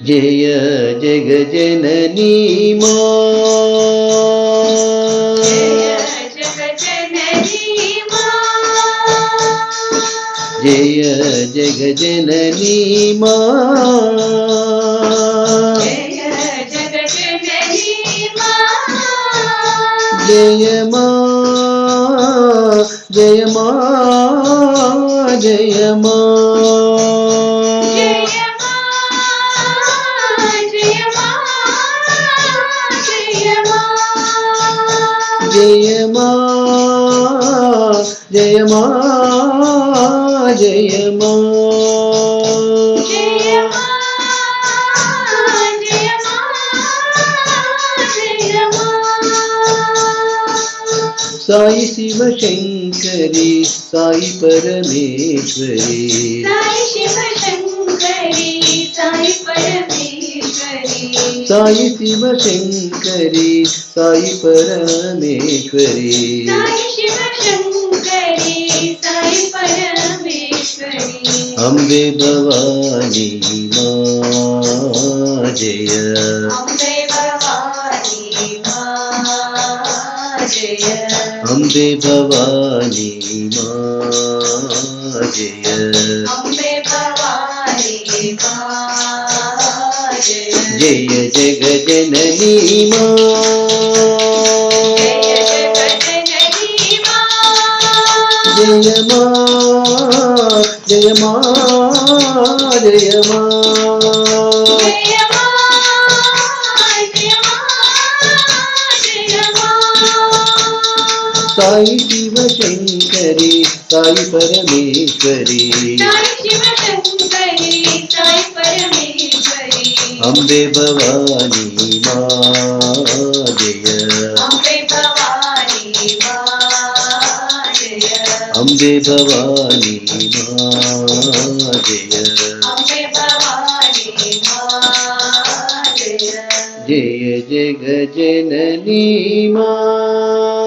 जय जगजननी मां, जय जगजननी मां, जय मां, जय मां, जय मां, जय मां, जय मां, जय मां, साई शिव शंकरी साई परमेश्वरी, साई शिव शंकरी साई परमेश्वरी, साई शिव शंकरी साई परमेश्वरी, साई शिव शंकरी साई परमेश्वरी, अम्बे भवानी मां जय, अम्बे भवानी मां जय, अम्बे भवानी मां जय, अम्बे भवानी मां जय, जय जगजननी मां, जय मां, जय मां, जय मां, साई शिव शंकरी साई परमेश्वरी, अम्बे भवानी मां जय, अम्बे भवानी मां जय, अम्बे भवानी मां जय, अम्बे भवानी मां जय, जय जगजननी मां।